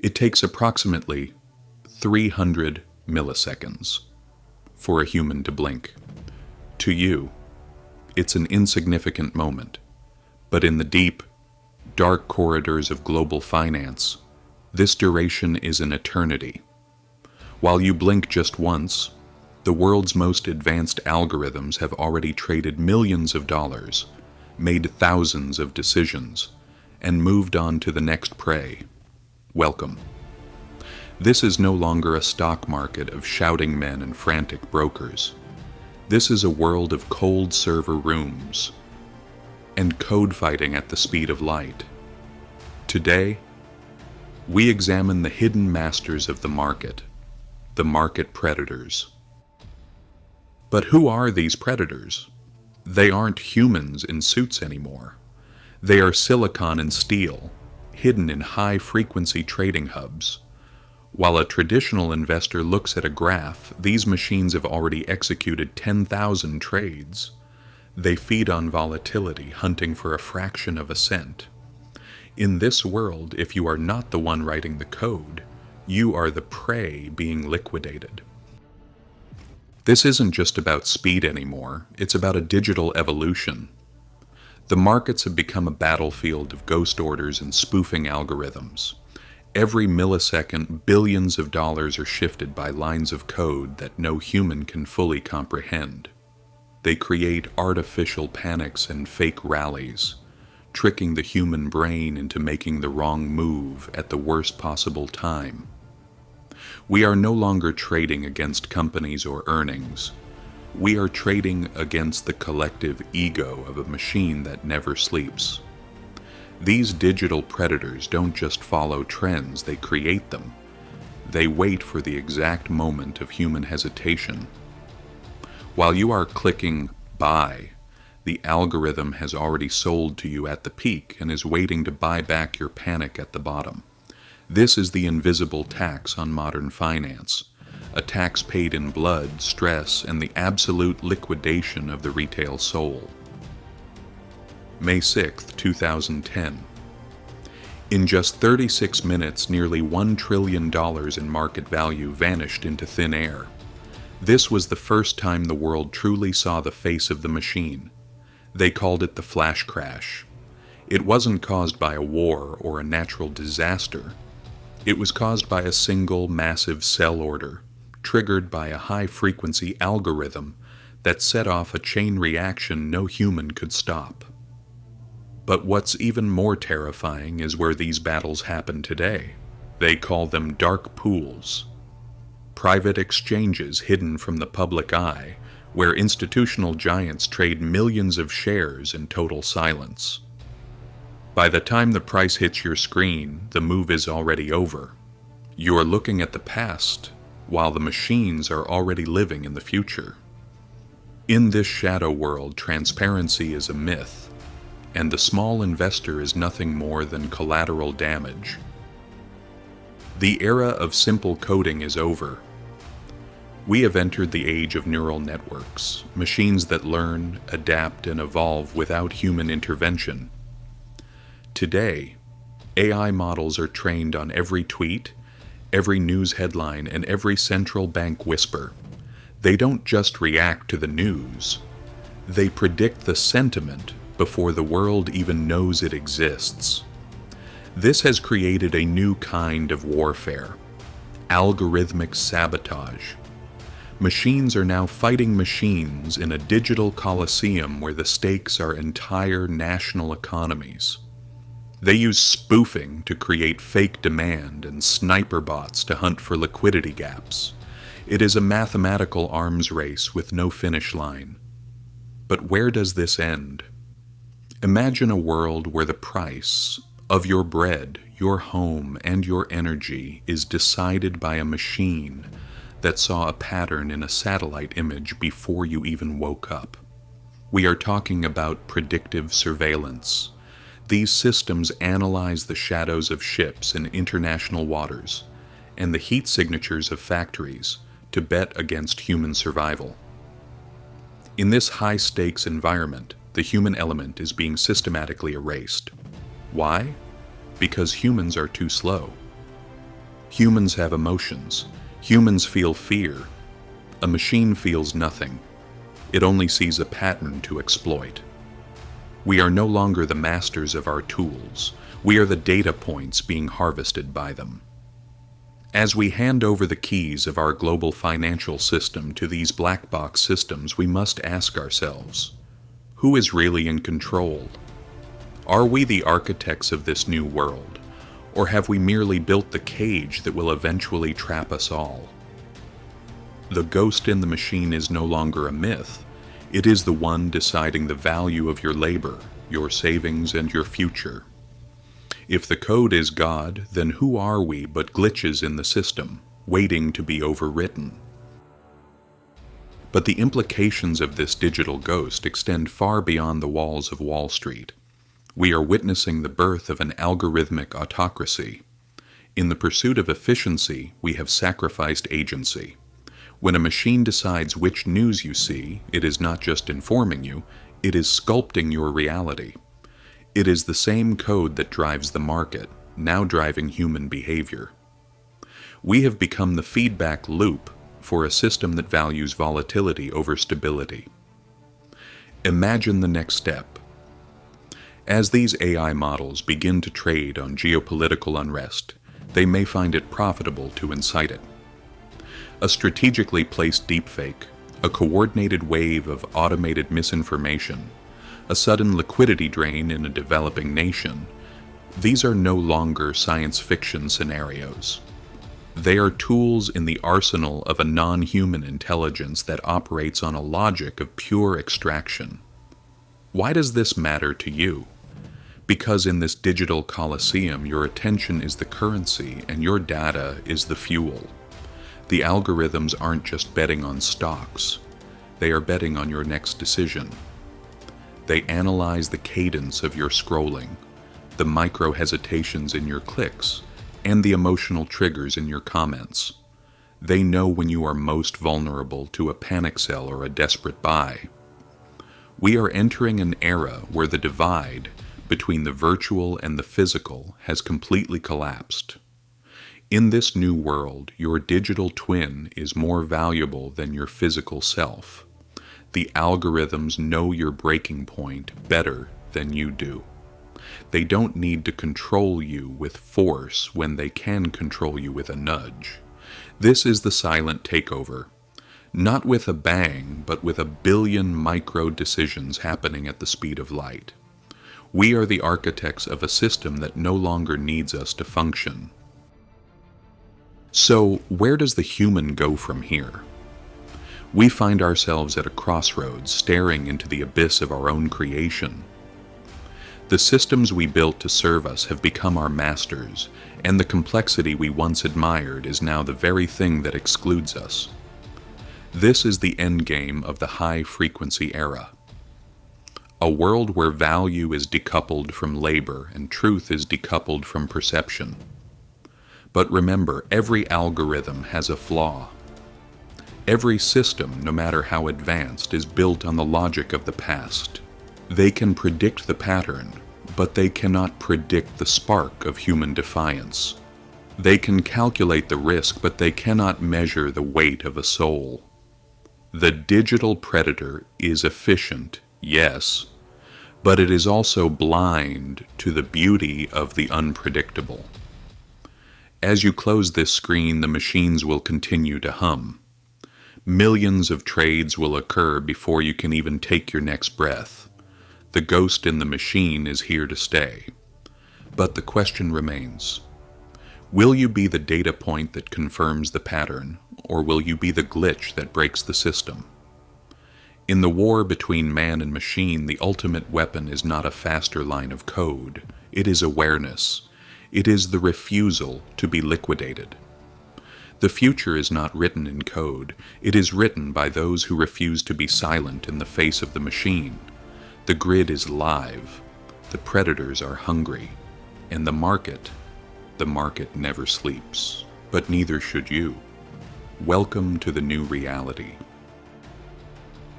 It takes approximately 300 milliseconds for a human to blink. To you, it's an insignificant moment, but in the deep, dark corridors of global finance, this duration is an eternity. While you blink just once, the world's most advanced algorithms have already traded millions of dollars, made thousands of decisions, and moved on to the next prey. Welcome. This is no longer a stock market of shouting men and frantic brokers. This is a world of cold server rooms and code fighting at the speed of light. Today, we examine the hidden masters of the market predators. But who are these predators? They aren't humans in suits anymore. They are silicon and steel, hidden in high-frequency trading hubs. While a traditional investor looks at a graph, these machines have already executed 10,000 trades. They feed on volatility, hunting for a fraction of a cent. In this world, if you are not the one writing the code, you are the prey being liquidated. This isn't just about speed anymore, it's about a digital evolution. The markets have become a battlefield of ghost orders and spoofing algorithms. Every millisecond, billions of dollars are shifted by lines of code that no human can fully comprehend. They create artificial panics and fake rallies, tricking the human brain into making the wrong move at the worst possible time. We are no longer trading against companies or earnings. We are trading against the collective ego of a machine that never sleeps. These digital predators don't just follow trends, they create them. They wait for the exact moment of human hesitation. While you are clicking buy, the algorithm has already sold to you at the peak and is waiting to buy back your panic at the bottom. This is the invisible tax on modern finance, a tax paid in blood, stress, and the absolute liquidation of the retail soul. May 6, 2010. In just 36 minutes, nearly $1 trillion in market value vanished into thin air. This was the first time the world truly saw the face of the machine. They called it the flash crash. It wasn't caused by a war or a natural disaster. It was caused by a single massive sell order, triggered by a high-frequency algorithm that set off a chain reaction no human could stop. But what's even more terrifying is where these battles happen today. They call them dark pools. Private exchanges hidden from the public eye, where institutional giants trade millions of shares in total silence. By the time the price hits your screen, the move is already over. You are looking at the past, while the machines are already living in the future. In this shadow world, transparency is a myth, and the small investor is nothing more than collateral damage. The era of simple coding is over. We have entered the age of neural networks, machines that learn, adapt, and evolve without human intervention. Today, AI models are trained on every tweet, every news headline, and every central bank whisper. They don't just react to the news. They predict the sentiment before the world even knows it exists. This has created a new kind of warfare, algorithmic sabotage. Machines are now fighting machines in a digital coliseum where the stakes are entire national economies. They use spoofing to create fake demand and sniper bots to hunt for liquidity gaps. It is a mathematical arms race with no finish line. But where does this end? Imagine a world where the price of your bread, your home, and your energy is decided by a machine that saw a pattern in a satellite image before you even woke up. We are talking about predictive surveillance. These systems analyze the shadows of ships in international waters and the heat signatures of factories to bet against human survival. In this high-stakes environment, the human element is being systematically erased. Why? Because humans are too slow. Humans have emotions. Humans feel fear. A machine feels nothing. It only sees a pattern to exploit. We are no longer the masters of our tools. We are the data points being harvested by them. As we hand over the keys of our global financial system to these black box systems, we must ask ourselves, who is really in control? Are we the architects of this new world, or have we merely built the cage that will eventually trap us all? The ghost in the machine is no longer a myth. It is the one deciding the value of your labor, your savings, and your future. If the code is God, then who are we but glitches in the system, waiting to be overwritten? But the implications of this digital ghost extend far beyond the walls of Wall Street. We are witnessing the birth of an algorithmic autocracy. In the pursuit of efficiency, we have sacrificed agency. When a machine decides which news you see, it is not just informing you, it is sculpting your reality. It is the same code that drives the market, now driving human behavior. We have become the feedback loop for a system that values volatility over stability. Imagine the next step. As these AI models begin to trade on geopolitical unrest, they may find it profitable to incite it. A strategically placed deepfake, a coordinated wave of automated misinformation, a sudden liquidity drain in a developing nation, these are no longer science fiction scenarios. They are tools in the arsenal of a non-human intelligence that operates on a logic of pure extraction. Why does this matter to you? Because in this digital coliseum, your attention is the currency and your data is the fuel. The algorithms aren't just betting on stocks. They are betting on your next decision. They analyze the cadence of your scrolling, the micro hesitations in your clicks, and the emotional triggers in your comments. They know when you are most vulnerable to a panic sell or a desperate buy. We are entering an era where the divide between the virtual and the physical has completely collapsed. In this new world, your digital twin is more valuable than your physical self. The algorithms know your breaking point better than you do. They don't need to control you with force when they can control you with a nudge. This is the silent takeover. Not with a bang, but with a billion micro decisions happening at the speed of light. We are the architects of a system that no longer needs us to function. So, where does the human go from here? We find ourselves at a crossroads, staring into the abyss of our own creation. The systems we built to serve us have become our masters, and the complexity we once admired is now the very thing that excludes us. This is the endgame of the high-frequency era. A world where value is decoupled from labor and truth is decoupled from perception. But remember, every algorithm has a flaw. Every system, no matter how advanced, is built on the logic of the past. They can predict the pattern, but they cannot predict the spark of human defiance. They can calculate the risk, but they cannot measure the weight of a soul. The digital predator is efficient, yes, but it is also blind to the beauty of the unpredictable. As you close this screen, the machines will continue to hum. Millions of trades will occur before you can even take your next breath. The ghost in the machine is here to stay. But the question remains, will you be the data point that confirms the pattern, or will you be the glitch that breaks the system? In the war between man and machine, the ultimate weapon is not a faster line of code. It is awareness. It is the refusal to be liquidated. The future is not written in code. It is written by those who refuse to be silent in the face of the machine. The grid is live. The predators are hungry. And the market never sleeps. But neither should you. Welcome to the new reality.